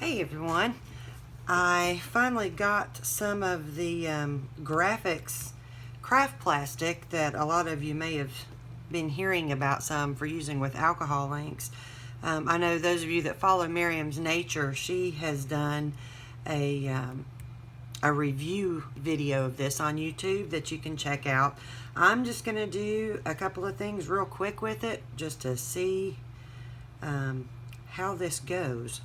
Hey everyone, I finally got some of the graphics craft plastic that a lot of you may have been hearing about some for using with alcohol inks. I know those of you that follow Miriam's Nature, she has done a review video of this on YouTube that you can check out. I'm just going to do a couple of things real quick with it just to see how this goes.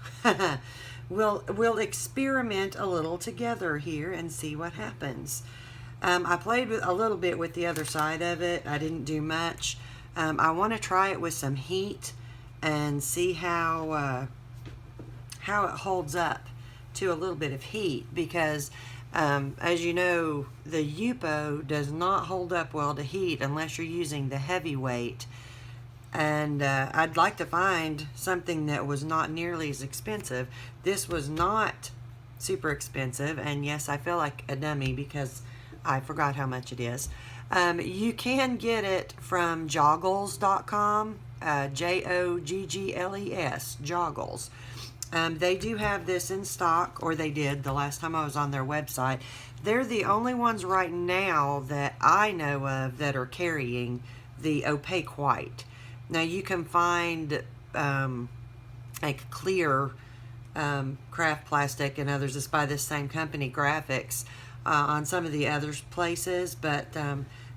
We'll experiment a little together here and see what happens. I played with a little bit with the other side of it. I didn't do much. I want to try it with some heat and see how it holds up to a little bit of heat, because as you know, the Yupo does not hold up well to heat unless you're using the heavyweight. And I'd like to find something that was not nearly as expensive. This was not super expensive, and yes, I feel like a dummy because I forgot how much it is. You can get it from joggles.com, Joggles, Joggles. They do have this in stock, or they did the last time I was on their website. They're the only ones right now that I know of that are carrying the opaque white. Now you can find like clear craft plastic and others. It's by this same company, Grafix, on some of the other places, but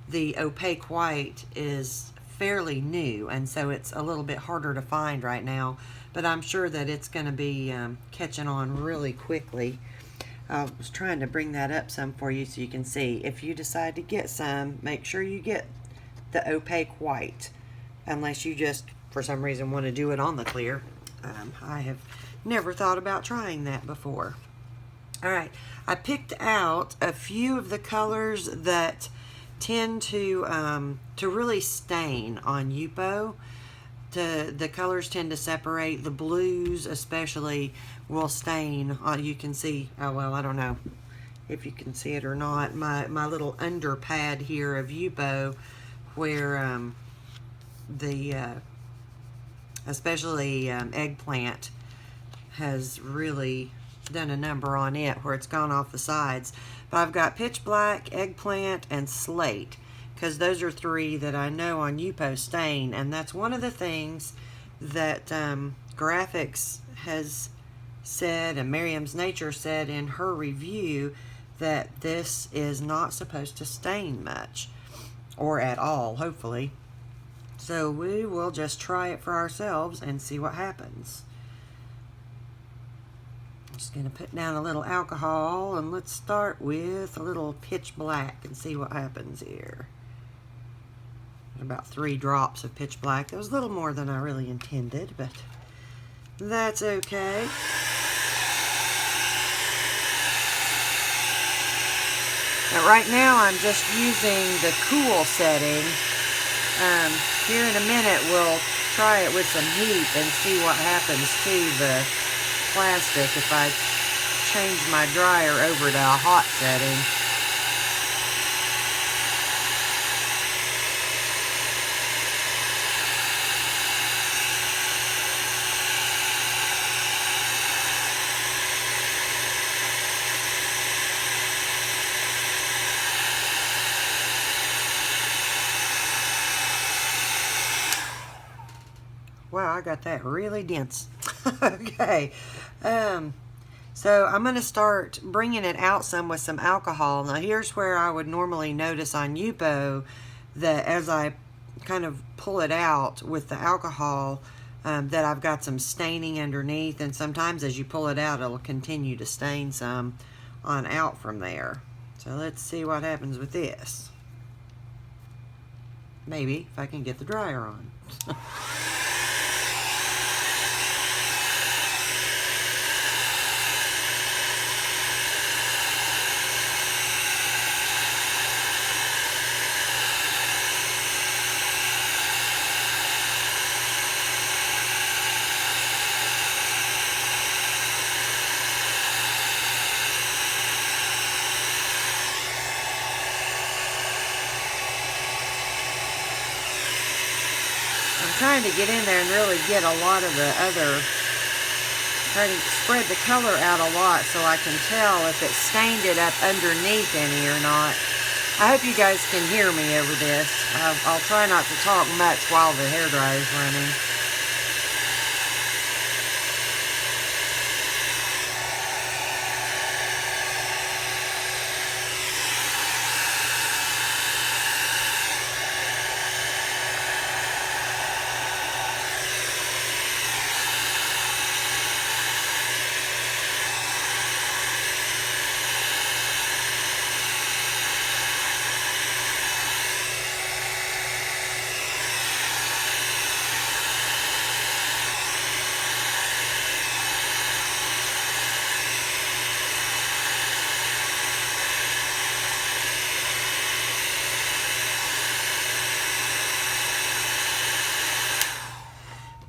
the opaque white is fairly new, and so it's a little bit harder to find right now, but I'm sure that it's going to be catching on really quickly. I was trying to bring that up some for you so you can see. If you decide to get some, make sure you get the opaque white, unless you just for some reason want to do it on the clear. I have never thought about trying that before. Alright, I picked out a few of the colors that tend to really stain on Yupo. The colors tend to separate. The blues especially will stain. You can see, oh well, I don't know if you can see it or not, my little under pad here of Yupo, where especially eggplant has really done a number on it, where it's gone off the sides. But I've got pitch black, eggplant, and slate, because those are three that I know on Yupo stain, and that's one of the things that Grafix has said, and Miriam's Nature said in her review, that this is not supposed to stain much, or at all, hopefully. So we will just try it for ourselves and see what happens. I'm just going to put down a little alcohol, and let's start with a little pitch black and see what happens here. About 3 drops of pitch black. That was a little more than I really intended, but that's okay. Now right now I'm just using the cool setting. Here in a minute we'll try it with some heat and see what happens to the plastic if I change my dryer over to a hot setting. Wow, I got that really dense. Okay, so I'm going to start bringing it out some with some alcohol. Now here's where I would normally notice on Yupo that as I kind of pull it out with the alcohol, that I've got some staining underneath, and sometimes as you pull it out it'll continue to stain some on out from there. So let's see what happens with this. Maybe if I can get the dryer on. I'm trying to get in there and really get a lot of the other try to spread the color out a lot so I can tell if it stained it up underneath any or not. I hope you guys can hear me over this. I'll try not to talk much while the hairdryer is running.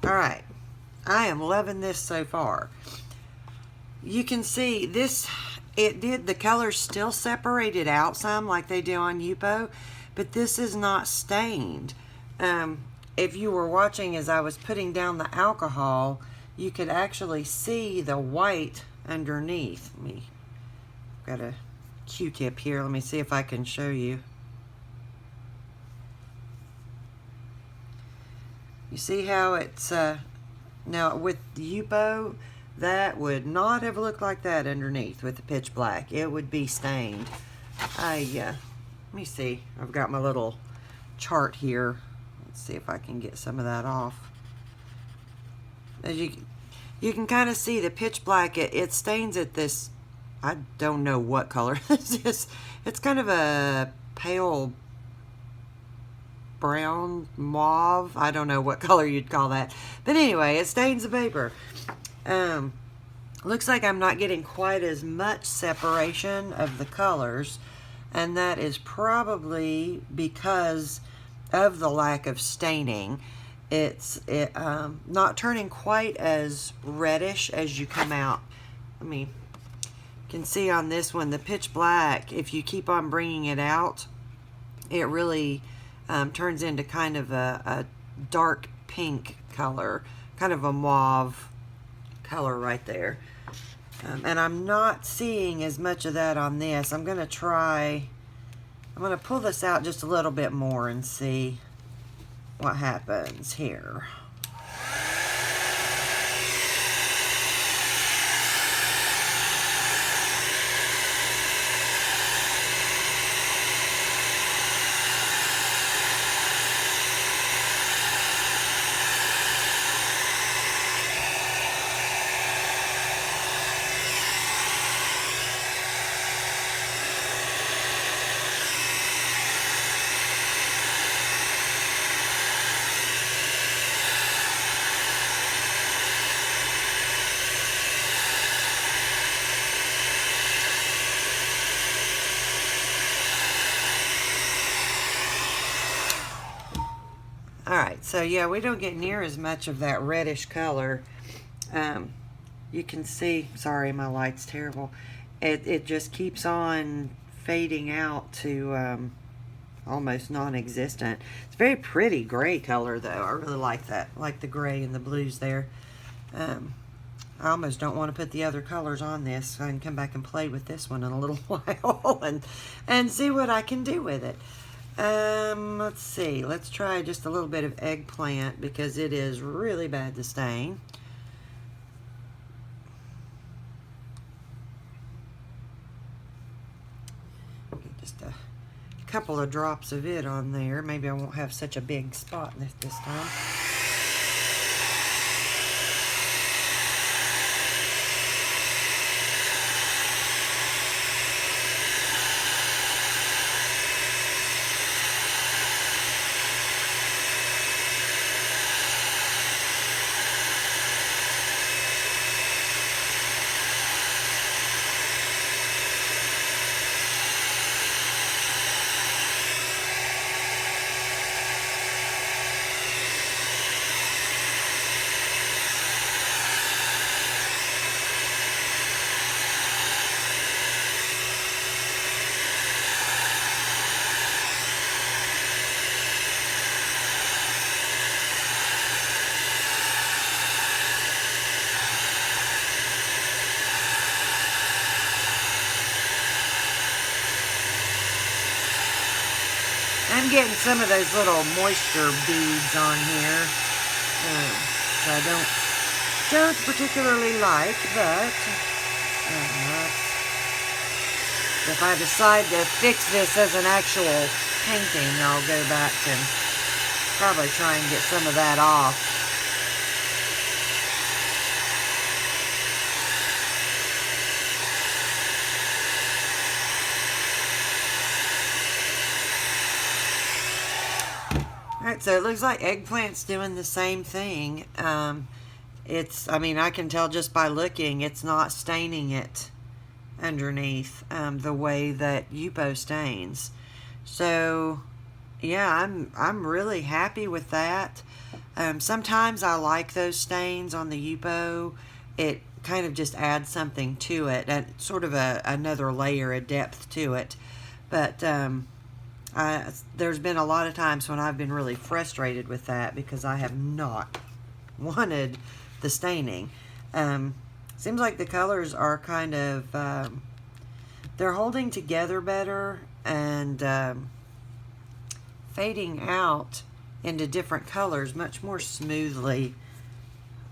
Alright, I am loving this so far. You can see this, the colors still separated out some like they do on Yupo, but this is not stained. If you were watching as I was putting down the alcohol, you could actually see the white underneath. Got a Q-tip here, let me see if I can show you. You see how it's, now with the Yupo, that would not have looked like that underneath with the pitch black. It would be stained. Let me see, I've got my little chart here. Let's see if I can get some of that off. As you can kind of see the pitch black, it stains at this, I don't know what color this is. It's kind of a pale brown, mauve, I don't know what color you'd call that. But anyway, it stains the paper. Looks like I'm not getting quite as much separation of the colors, and that is probably because of the lack of staining. It's not turning quite as reddish as you come out. You can see on this one, the pitch black, if you keep on bringing it out, it really turns into kind of a dark pink color, kind of a mauve color right there. And I'm not seeing as much of that on this. I'm going to pull this out just a little bit more and see what happens here. Alright, so yeah, we don't get near as much of that reddish color. You can see, sorry, my light's terrible. It just keeps on fading out to almost non-existent. It's a very pretty gray color though. I really like that. I like the gray and the blues there. I almost don't want to put the other colors on this, so I can come back and play with this one in a little while and see what I can do with it. Let's see. Let's try just a little bit of eggplant because it is really bad to stain. Just a couple of drops of it on there. Maybe I won't have such a big spot this time. I'm getting some of those little moisture beads on here. So I don't particularly like, but if I decide to fix this as an actual painting, I'll go back and probably try and get some of that off. Alright, so it looks like eggplant's doing the same thing. I mean, I can tell just by looking, it's not staining it underneath the way that Yupo stains. So, yeah, I'm really happy with that. Sometimes I like those stains on the Yupo. It kind of just adds something to it, and sort of another layer of depth to it. But there's been a lot of times when I've been really frustrated with that because I have not wanted the staining. Seems like the colors are kind of, they're holding together better and fading out into different colors much more smoothly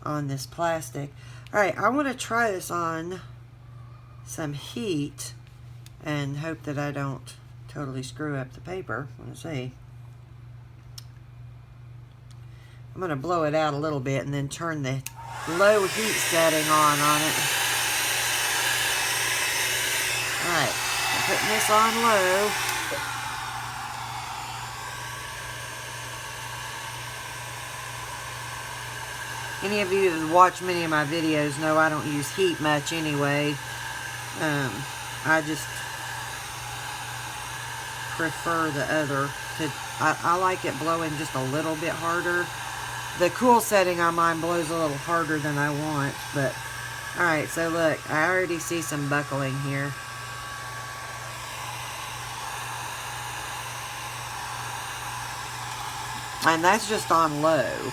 on this plastic. Alright, I want to try this on some heat and hope that I don't totally screw up the paper. Let's see. I'm going to blow it out a little bit and then turn the low heat setting on it. Alright, I'm putting this on low. Any of you that watch many of my videos know I don't use heat much anyway. I just prefer the other. I like it blowing just a little bit harder. The cool setting on mine blows a little harder than I want, but alright, so look, I already see some buckling here. And that's just on low.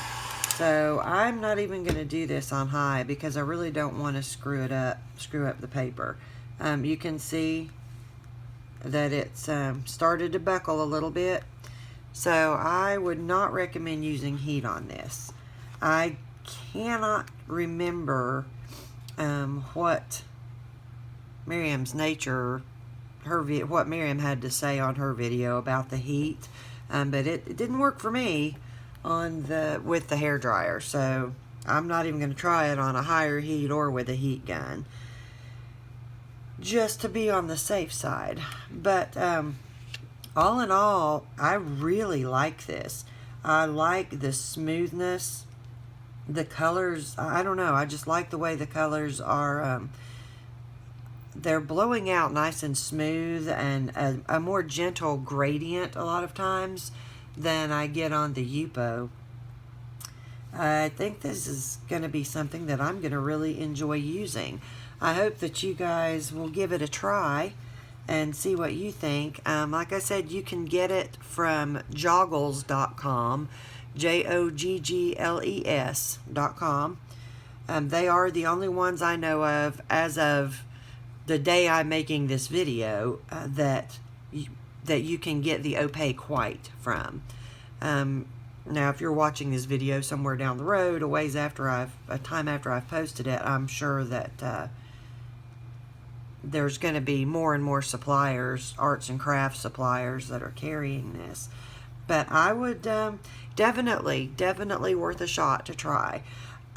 So I'm not even going to do this on high because I really don't want to screw up the paper. You can see that it's started to buckle a little bit. So I would not recommend using heat on this. I cannot remember what Miriam's nature, what Miriam had to say on her video about the heat, but it didn't work for me with the hair dryer. So I'm not even going to try it on a higher heat or with a heat gun, just to be on the safe side. But all in all, I really like this. I like the smoothness, the colors. I don't know, I just like the way the colors are. They're blowing out nice and smooth and a more gentle gradient a lot of times than I get on the Yupo. I think this is going to be something that I'm going to really enjoy using. I hope that you guys will give it a try and see what you think. Like I said, you can get it from joggles.com, joggles.com. They are the only ones I know of as of the day I'm making this video that you can get the opaque white from. Now, if you're watching this video somewhere down the road, a time after I've posted it, I'm sure that there's going to be more and more suppliers, arts and crafts suppliers that are carrying this. But I would definitely worth a shot to try.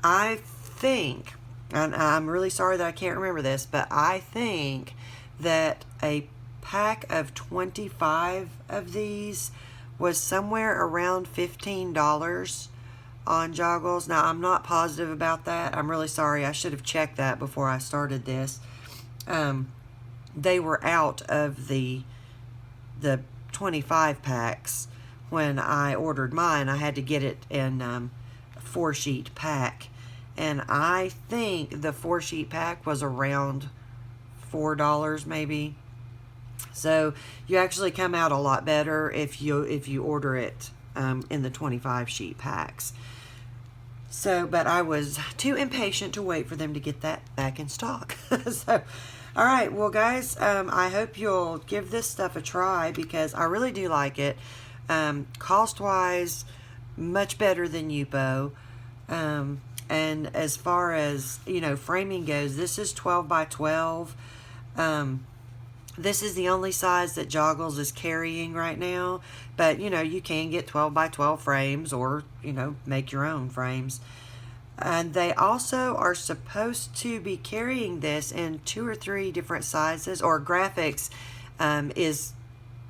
I think, and I'm really sorry that I can't remember this, but I think that a pack of 25 of these was somewhere around $15 on Joggles. Now, I'm not positive about that. I'm really sorry. I should have checked that before I started this. They were out of the 25 packs when I ordered mine. I had to get it in a 4-sheet pack. And I think the 4-sheet pack was around $4 maybe. So you actually come out a lot better if you order it in the 25-sheet packs. So, but I was too impatient to wait for them to get that back in stock. So, all right, well, guys, I hope you'll give this stuff a try because I really do like it. Cost-wise, much better than Yupo. And as far as, you know, framing goes, this is 12 by 12. This is the only size that Joggles is carrying right now. But, you know, you can get 12 by 12 frames or, you know, make your own frames. And they also are supposed to be carrying this in 2 or 3 different sizes, or Grafix is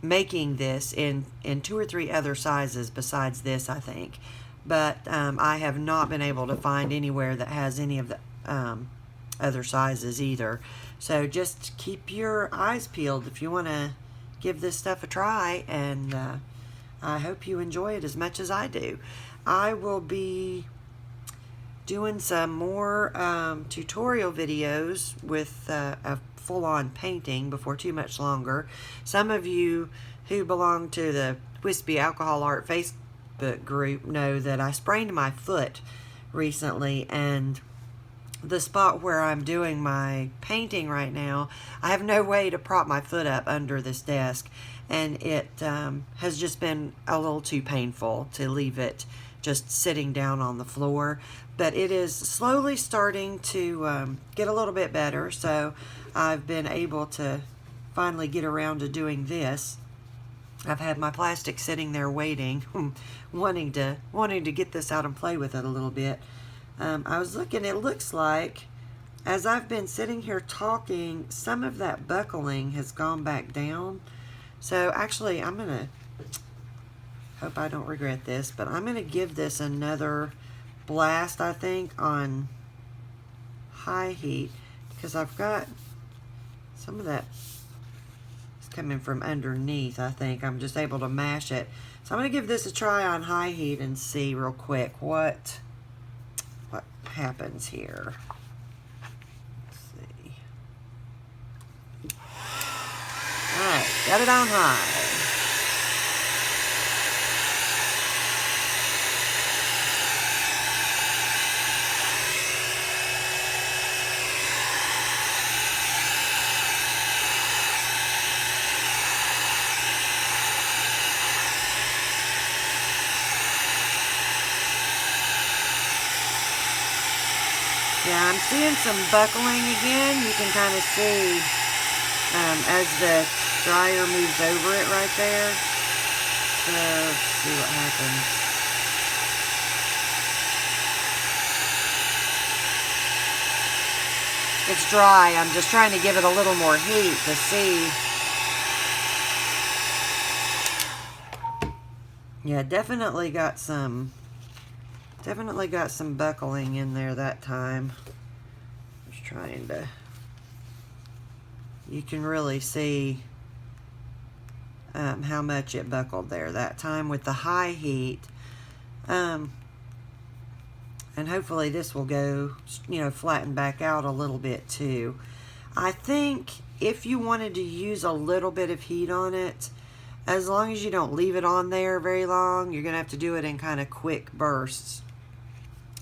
making this in 2 or 3 other sizes besides this, I think. But I have not been able to find anywhere that has any of the other sizes either. So just keep your eyes peeled if you want to give this stuff a try, and I hope you enjoy it as much as I do. I will be doing some more tutorial videos with a full-on painting before too much longer. Some of you who belong to the Wispy Alcohol Art Facebook group know that I sprained my foot recently, and the spot where I'm doing my painting right now, I have no way to prop my foot up under this desk, and it has just been a little too painful to leave it just sitting down on the floor. But it is slowly starting to get a little bit better, so I've been able to finally get around to doing this. I've had my plastic sitting there waiting, wanting to get this out and play with it a little bit. I was looking, it looks like, as I've been sitting here talking, some of that buckling has gone back down. So actually, I'm going to, hope I don't regret this, but I'm going to give this another blast, I think, on high heat, because I've got some of that is coming from underneath, I think. I'm just able to mash it. So I'm going to give this a try on high heat and see real quick what happens here. Let's see. Alright, got it on high. Yeah, I'm seeing some buckling again. You can kind of see as the dryer moves over it right there. So, let's see what happens. It's dry. I'm just trying to give it a little more heat to see. Yeah, definitely got some buckling in there that time. Just trying to, you can really see how much it buckled there that time with the high heat. And hopefully this will go, you know, flatten back out a little bit too. I think if you wanted to use a little bit of heat on it, as long as you don't leave it on there very long, you're gonna have to do it in kind of quick bursts.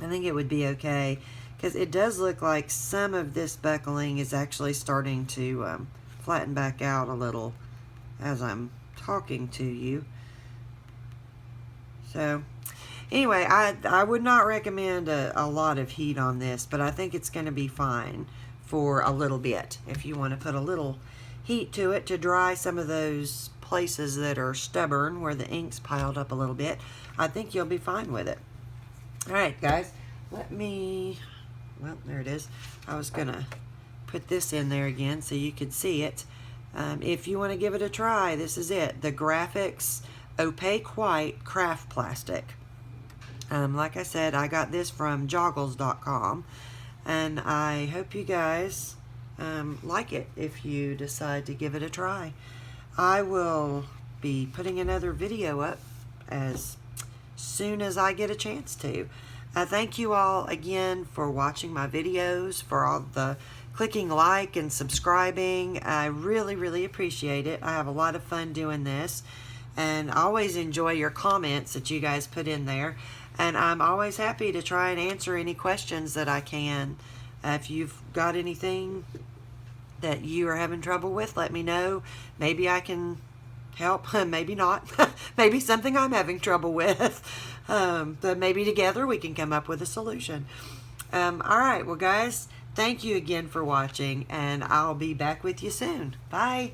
I think it would be okay, because it does look like some of this buckling is actually starting to flatten back out a little as I'm talking to you. So anyway, I would not recommend a lot of heat on this, but I think it's going to be fine for a little bit. If you want to put a little heat to it to dry some of those places that are stubborn where the ink's piled up a little bit, I think you'll be fine with it. Alright guys, let me, well, there it is. I was going to put this in there again so you could see it. If you want to give it a try, this is it. The Grafix Opaque White Craft Plastic. Like I said, I got this from joggles.com, and I hope you guys like it if you decide to give it a try. I will be putting another video up as soon as I get a chance to. Thank you all again for watching my videos, for all the clicking like and subscribing. I really, really appreciate it. I have a lot of fun doing this, and I always enjoy your comments that you guys put in there, and I'm always happy to try and answer any questions that I can. If you've got anything that you are having trouble with, let me know. Maybe I can help. Maybe not. Maybe something I'm having trouble with. But maybe together we can come up with a solution. All right, well, guys, thank you again for watching, and I'll be back with you soon. Bye.